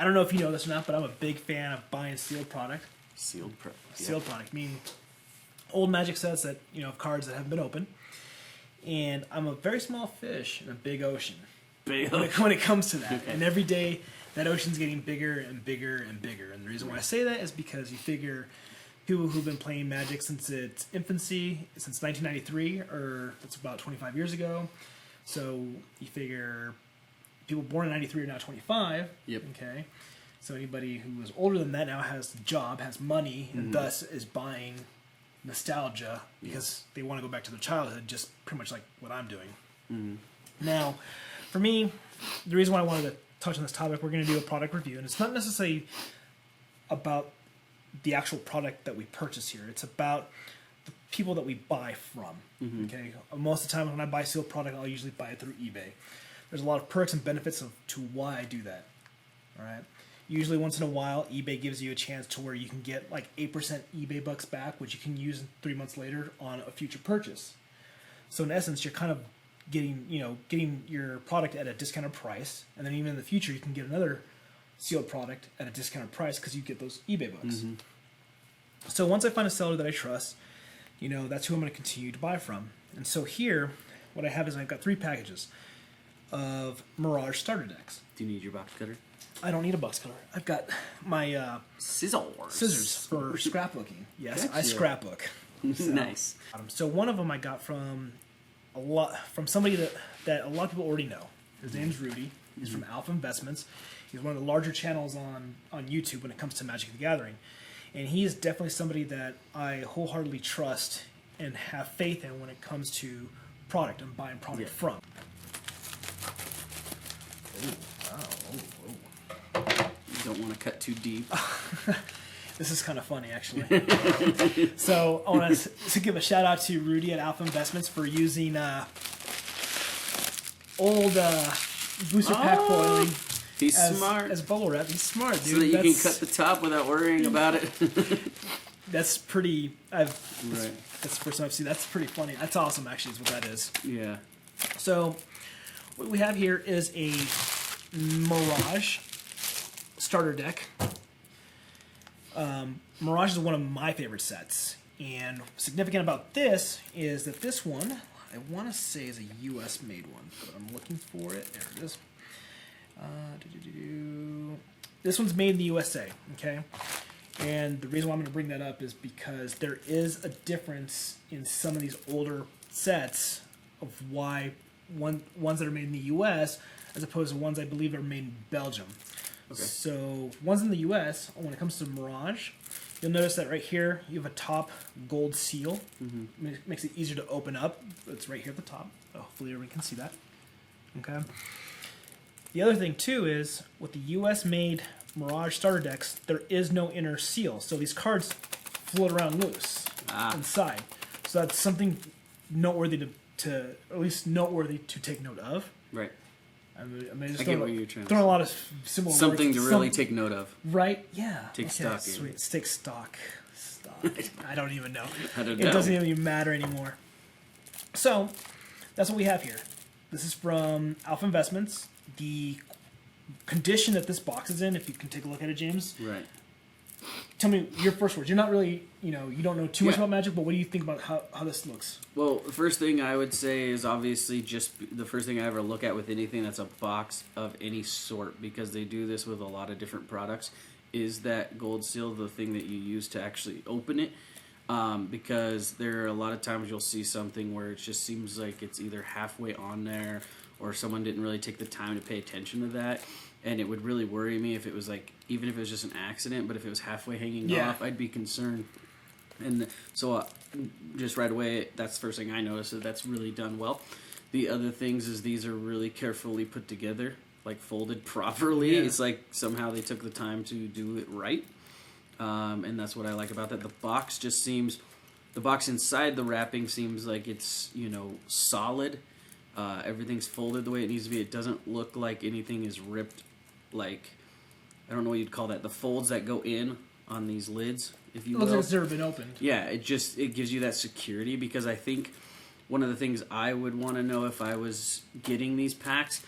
I don't know if you know this or not, but I'm a big fan of buying sealed product. Sealed product, meaning old Magic sets that, of cards that haven't been opened. And I'm a very small fish in a big ocean. When it comes to that. Okay. And every day, that ocean's getting bigger and bigger and bigger. And the reason why I say that is because you figure people who've been playing Magic since its infancy, since 1993, or that's about 25 years ago. So you figure people born in 93 are now 25. Yep. Okay. So anybody who was older than that now has a job, has money, and thus is buying nostalgia because they want to go back to their childhood, just pretty much like what I'm doing. Now, for me, the reason why I wanted to touch on this topic, we're going to do a product review, and it's not necessarily about the actual product that we purchase here. It's about the people that we buy from. Okay, most of the time when I buy sealed product, I'll usually buy it through eBay. There's a lot of perks and benefits to why I do that. All right. Usually once in a while, eBay gives you a chance to where you can get like 8% eBay bucks back, which you can use 3 months later on a future purchase. So in essence, you're kind of getting your product at a discounted price, and then even in the future, you can get another sealed product at a discounted price because you get those eBay bucks. So once I find a seller that I trust, that's who I'm going to continue to buy from. And so here, what I have is I've got 3 packages of Mirage starter decks. Do you need your box cutter? I don't need a box cutter. I've got my scissors for scrapbooking. Yes, gotcha. I scrapbook. So, nice. So one of them I got from somebody that a lot of people already know. His name's Rudy. He's from Alpha Investments. He's one of the larger channels on YouTube when it comes to Magic the Gathering. And he is definitely somebody that I wholeheartedly trust and have faith in when it comes to product and buying product from. You don't want to cut too deep. This is kind of funny, actually. So I want to give a shout out to Rudy at Alpha Investments for using old booster pack foiling. He's smart. As bubble wrap. He's smart, dude. So that you can cut the top without worrying about it. That's pretty. That's the first time I've seen. That's pretty funny. That's awesome, actually, is what that is. Yeah. So what we have here is a Mirage starter deck. Mirage is one of my favorite sets, and significant about this is that this one, I want to say, is a U.S. made one, but I'm looking for it. There it is. This one's made in the USA, okay? And the reason why I'm going to bring that up is because there is a difference in some of these older sets of why ones that are made in the U.S. as opposed to ones I believe are made in Belgium. Okay. So ones in the U.S., when it comes to Mirage, you'll notice that right here you have a top gold seal. Makes it easier to open up. It's right here at the top. Hopefully everyone can see that. Okay. The other thing too is with the U.S. made Mirage starter decks, there is no inner seal, so these cards float around loose inside. So that's something noteworthy to at least noteworthy to take note of. Right. I mean, I get what you're trying to say. Throwing a lot of similar something words. to really take note of. Right? Yeah. Take stock. Sweet. Take stock. I don't even know. I don't know. It doesn't even matter anymore. So that's what we have here. This is from Alpha Investments. The condition that this box is in, if you can take a look at it, James. Right. Tell me your first words. You're not really, you don't know too much about Magic, but what do you think about how this looks? Well, the first thing I would say is obviously just the first thing I ever look at with anything that's a box of any sort, because they do this with a lot of different products, is that gold seal the thing that you use to actually open it. Because there are a lot of times you'll see something where it just seems like it's either halfway on there or someone didn't really take the time to pay attention to that. And it would really worry me if it was like, even if it was just an accident, but if it was halfway hanging off, I'd be concerned. And so just right away, that's the first thing I noticed, that that's really done well. The other things is these are really carefully put together, like folded properly. It's like somehow they took the time to do it right. And that's what I like about that. The box just seems, the box inside the wrapping seems like it's, solid. Everything's folded the way it needs to be. It doesn't look like anything is ripped, like, I don't know what you'd call that. The folds that go in on these lids, if you will. It looks like it's never been opened. Yeah, it gives you that security, because I think one of the things I would want to know if I was getting these packs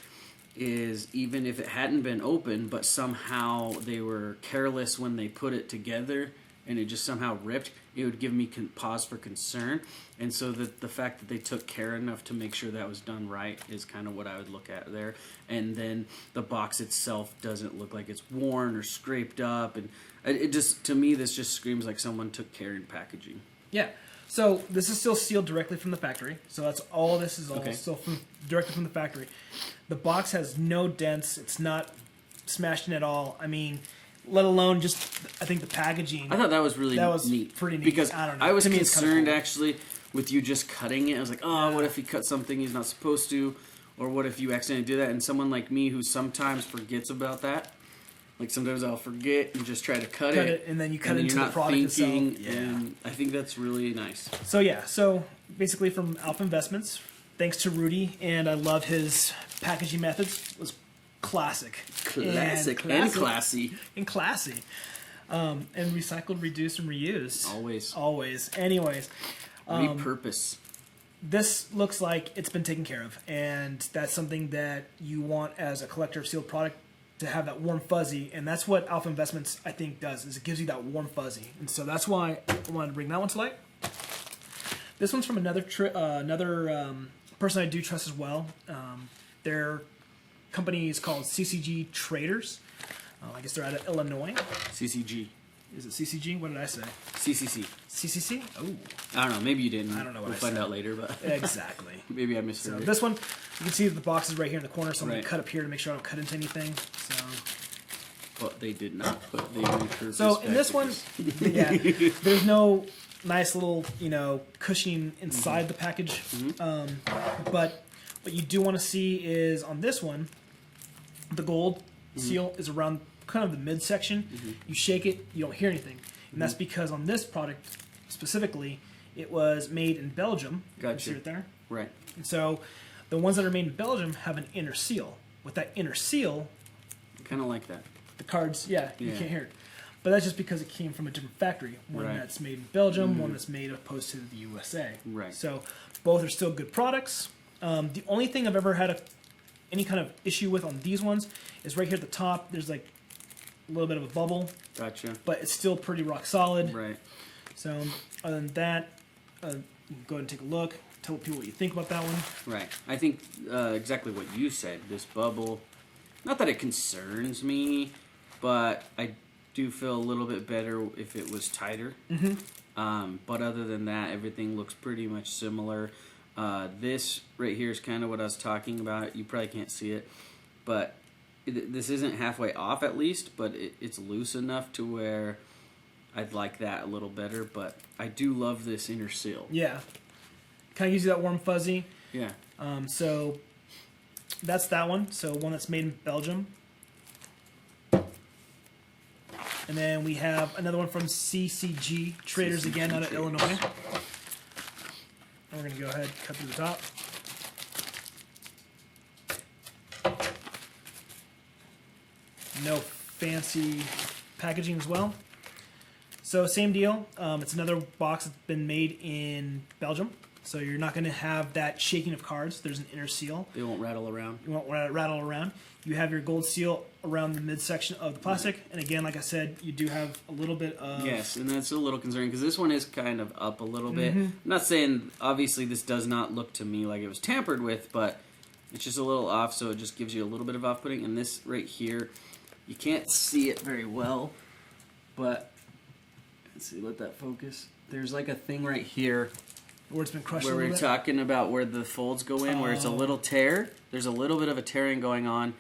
is even if it hadn't been open, but somehow they were careless when they put it together and it just somehow ripped, it would give me pause for concern. And so the fact that they took care enough to make sure that was done right is kind of what I would look at there. And then the box itself doesn't look like it's worn or scraped up. And it just, to me, this just screams like someone took care in packaging. Yeah. So this is still sealed directly from the factory. So that's all. This is all still directly from the factory. The box has no dents. It's not smashed in at all. I mean, let alone just, I think the packaging. I thought that was really neat. Pretty neat. Because I don't know. I was To me, concerned cool. actually with you just cutting it. I was like, oh, what if he cut something he's not supposed to? Or what if you accidentally do that? And someone like me who sometimes forgets about that. Like sometimes I'll forget and just try to cut it. And then you cut into the product itself. Yeah. And I think that's really nice. So yeah, so basically from Alpha Investments, thanks to Rudy, and I love his packaging methods. It was classic. Classic and classy. And classy. And recycled, reduced, and reused. Always. Anyways. Repurpose. This looks like it's been taken care of, and that's something that you want as a collector of sealed product, to have that warm fuzzy, and that's what Alpha Investments, I think, does, is it gives you that warm fuzzy. And so that's why I wanted to bring that one to light. This one's from another person I do trust as well. Their company is called CCG Traders. I guess they're out of Illinois. CCG. Is it CCG? What did I say? CCC. CCC? Oh. I don't know. Maybe you didn't. I don't know what we'll I find said. out later, but Exactly. Maybe I misheard So it. this one, you can see the box is right here in the corner, so I'm going Right. to cut up here to make sure I don't cut into anything. So, But they did not put the repurpose. so in this one, yeah, there's no nice little, cushioning inside the package. But what you do want to see is on this one, the gold seal is around kind of the midsection. You shake it, you don't hear anything. And that's because on this product specifically, it was made in Belgium. Gotcha. You see it there? Right. And so the ones that are made in Belgium have an inner seal. With that inner seal, Kind of like that. the cards, you Yeah. can't hear it. But that's just because it came from a different factory. One Right. that's made in Belgium, one that's made opposed to the USA. Right. So both are still good products. The only thing I've ever had any kind of issue with on these ones is right here at the top. There's like a little bit of a bubble, Gotcha. but it's still pretty rock solid. Right. So other than that, you can go ahead and take a look. Tell people what you think about that one. Right. I think exactly what you said. This bubble, not that it concerns me, but I do feel a little bit better if it was tighter. But other than that, everything looks pretty much similar. This right here is kind of what I was talking about. You probably can't see it, but this isn't halfway off at least, but it's loose enough to where I'd like that a little better. But I do love this inner seal. Yeah. Kind of gives you that warm fuzzy. Yeah. So that's that one. So one that's made in Belgium. And then we have another one from CCG Traders, CCG again out of Traders. Illinois. And we're going to go ahead and cut through the top. No fancy packaging as well. So same deal. It's another box that's been made in Belgium. So you're not going to have that shaking of cards. There's an inner seal. They won't rattle around. You won't rattle around. You have your gold seal around the midsection of the plastic. And again, like I said, you do have a little bit of... Yes, and that's a little concerning because this one is kind of up a little bit. I'm not saying, obviously, this does not look to me like it was tampered with, but it's just a little off, so it just gives you a little bit of off-putting. And this right here, you can't see it very well, but let's see, let that focus. There's like a thing right here Where it's been crushed where a little we're bit. talking about where the folds go in, where it's a little tear. There's a little bit of a tearing going on.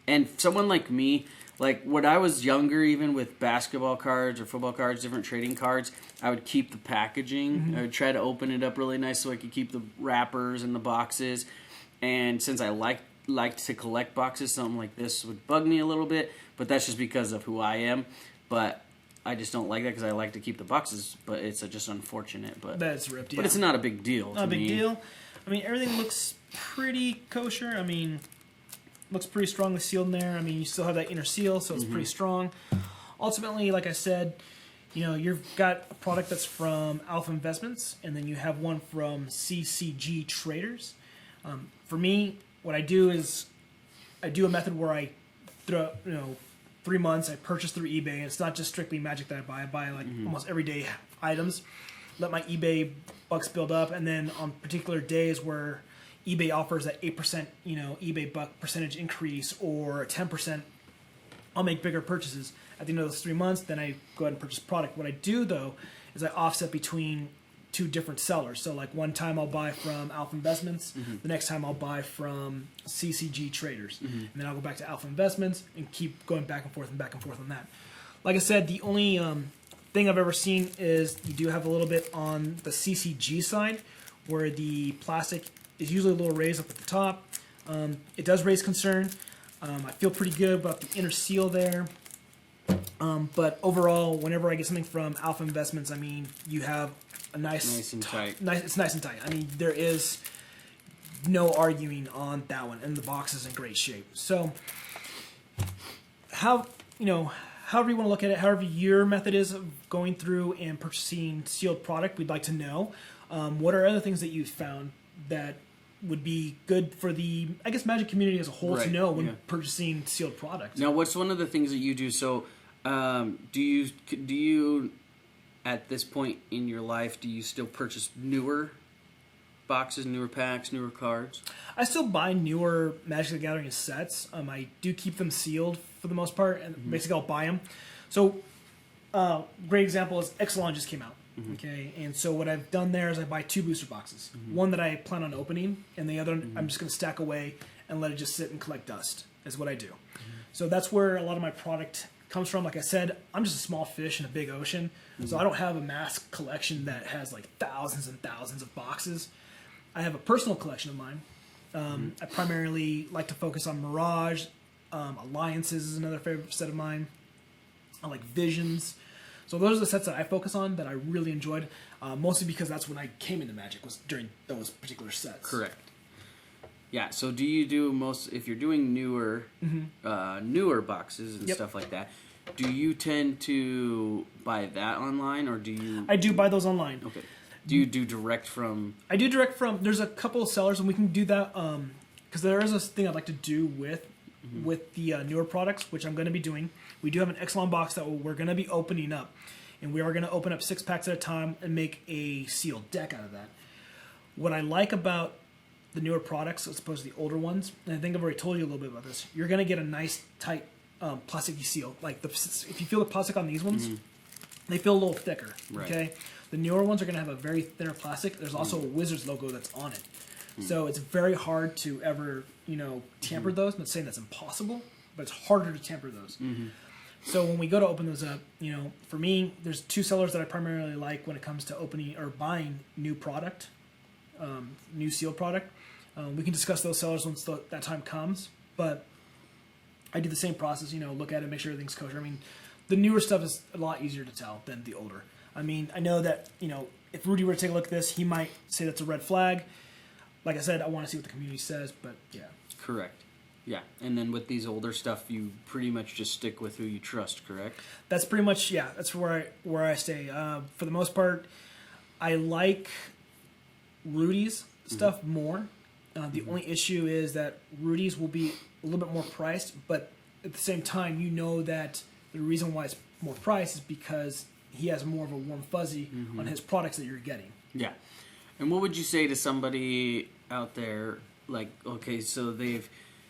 And someone like me, like when I was younger, even with basketball cards or football cards, different trading cards, I would keep the packaging. I would try to open it up really nice so I could keep the wrappers and the boxes. And since I liked to collect boxes, something like this would bug me a little bit. But that's just because of who I am. But I just don't like that because I like to keep the boxes. But it's just unfortunate. But That's ripped, yeah. But it's not a big deal. Not a big deal. I mean, everything looks pretty kosher. I mean, looks pretty strongly sealed in there. I mean, you still have that inner seal, so it's pretty strong. Ultimately, like I said, you've got a product that's from Alpha Investments, and then you have one from CCG Traders. For me, what I do is I do a method where I throw 3 months I purchase through eBay, and it's not just strictly Magic that I buy. I buy like almost everyday items. Let my eBay bucks build up, and then on particular days where eBay offers that 8% eBay buck percentage increase or 10%, I'll make bigger purchases at the end of those 3 months. Then I go ahead and purchase product. What I do though is I offset between 2 different sellers. So like one time I'll buy from Alpha Investments, the next time I'll buy from CCG Traders, and then I'll go back to Alpha Investments and keep going back and forth on that. Like I said, the only thing I've ever seen is you do have a little bit on the CCG side where the plastic is usually a little raised up at the top. It does raise concern. I feel pretty good about the inner seal there. But overall, whenever I get something from Alpha Investments, I mean, you have a nice and tight. It's nice and tight. I mean, there is no arguing on that one, and the box is in great shape. So, however you want to look at it, however your method is of going through and purchasing sealed product, we'd like to know. What are other things that you've found that would be good for the, I guess, Magic community as a whole to know when purchasing sealed product? Now, what's one of the things that you do? So, do you at this point in your life, do you still purchase newer boxes, newer packs, newer cards? I still buy newer Magic the Gathering sets. I do keep them sealed for the most part, and basically I'll buy them. So, great example is Exelon just came out. Okay, and so what I've done there is I buy 2 booster boxes. One that I plan on opening, and the other I'm just going to stack away and let it just sit and collect dust, is what I do. So that's where a lot of my product comes from. Like I said, I'm just a small fish in a big ocean, so I don't have a mass collection that has like thousands and thousands of boxes. I have a personal collection of mine. I primarily like to focus on Mirage. Alliances is another favorite set of mine. I like Visions. So those are the sets that I focus on that I really enjoyed, mostly because that's when I came into Magic, was during those particular sets. Correct. Yeah. So do you do if you're doing newer boxes and stuff like that? Do you tend to buy that online, or do you? I do buy those online. Okay. Do you do direct from? I do direct from. There's a couple of sellers, and we can do that because there is a thing I'd like to do with the newer products, which I'm going to be doing. We do have an Exelon box that we're going to be opening up, and we are going to open up 6 packs at a time and make a sealed deck out of that. What I like about the newer products as opposed to the older ones, and I think I've already told you a little bit about this, you're going to get a nice tight plasticky seal. Like if you feel the plastic on these ones, they feel a little thicker. Right. Okay, the newer ones are going to have a very thinner plastic. There's also a Wizards logo that's on it. So it's very hard to ever, tamper those. I'm not saying that's impossible, but it's harder to tamper those. So when we go to open those up, for me, there's 2 sellers that I primarily like when it comes to opening or buying new product, new sealed product. We can discuss those sellers once that time comes, but I do the same process, look at it, make sure everything's kosher. I mean, the newer stuff is a lot easier to tell than the older. I mean, I know that, if Rudy were to take a look at this, he might say that's a red flag. Like I said, I want to see what the community says, but yeah. Correct. Yeah, and then with these older stuff, you pretty much just stick with who you trust, correct? That's pretty much, that's where I stay. For the most part, I like Rudy's stuff more. The only issue is that Rudy's will be a little bit more priced, but at the same time, that the reason why it's more priced is because he has more of a warm fuzzy on his products that you're getting. Yeah. And what would you say to somebody out there, like, okay, so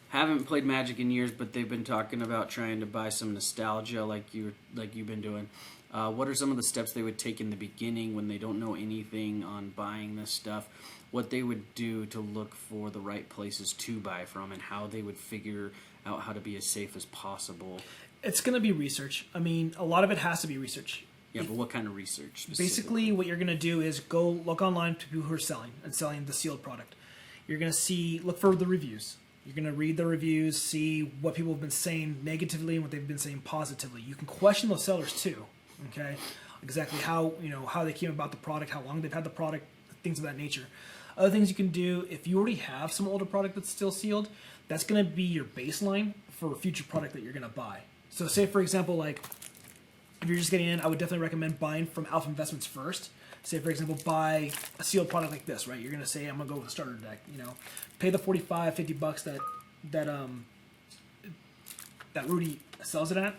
haven't played Magic in years, but they've been talking about trying to buy some nostalgia like you've been doing. What are some of the steps they would take in the beginning when they don't know anything on buying this stuff? What they would do to look for the right places to buy from, and how they would figure out how to be as safe as possible? It's going to be research. I mean, a lot of it has to be research. Yeah, but what kind of research? Basically, what you're going to do is go look online to people who are selling the sealed product. You're going to look for the reviews. You're going to read the reviews, see what people have been saying negatively and what they've been saying positively. You can question those sellers too, okay? Exactly how they came about the product, how long they've had the product, things of that nature. Other things you can do, if you already have some older product that's still sealed, that's going to be your baseline for a future product that you're going to buy. So say, for example, like, if you're just getting in, I would definitely recommend buying from Alpha Investments first. Say, for example, buy a sealed product like this, right? You're going to say, I'm going to go with a starter deck, pay the $45, $50 that that Rudy sells it at.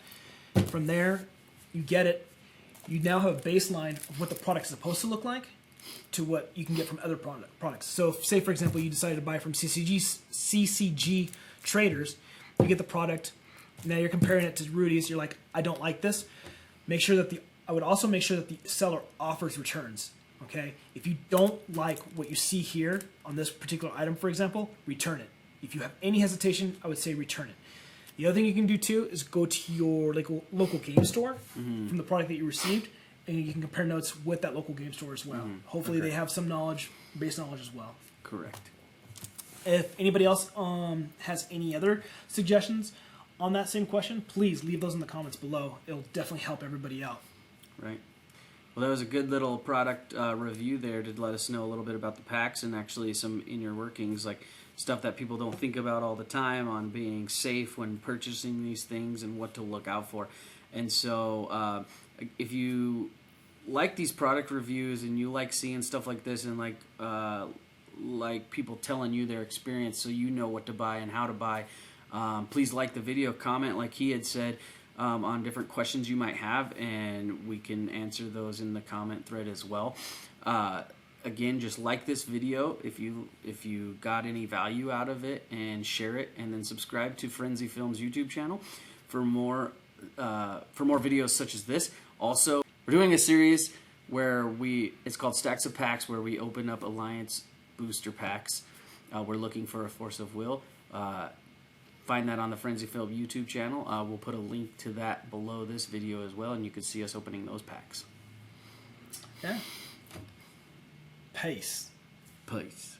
From there, you get it. You now have a baseline of what the product is supposed to look like to what you can get from other products. So, say for example, you decided to buy from CCG traders, you get the product. Now you're comparing it to Rudy's. You're like, I don't like this. Make sure that I would also make sure that the seller offers returns. Okay, if you don't like what you see here on this particular item, for example, return it. If you have any hesitation, I would say return it. The other thing you can do too is go to your local game store from the product that you received, and you can compare notes with that local game store as well. Hopefully they have some base knowledge as well. Correct. If anybody else has any other suggestions on that same question, please leave those in the comments below. It'll definitely help everybody out. Right. Well, that was a good little product review there to let us know a little bit about the packs and actually some inner workings, like stuff that people don't think about all the time on being safe when purchasing these things and what to look out for. And so if you like these product reviews and you like seeing stuff like this and like people telling you their experience so you know what to buy and how to buy, please like the video, comment like he had said on different questions you might have, and we can answer those in the comment thread as well. Again, just like this video if you got any value out of it, and share it, and then subscribe to Frenzie Film's YouTube channel for more videos such as this. Also, we're doing a series where it's called Stacks of Packs, where we open up Alliance booster packs. We're looking for a Force of Will. Find that on the Frenzie Film YouTube channel. We'll put a link to that below this video as well, and you can see us opening those packs. Yeah. Peace. Peace.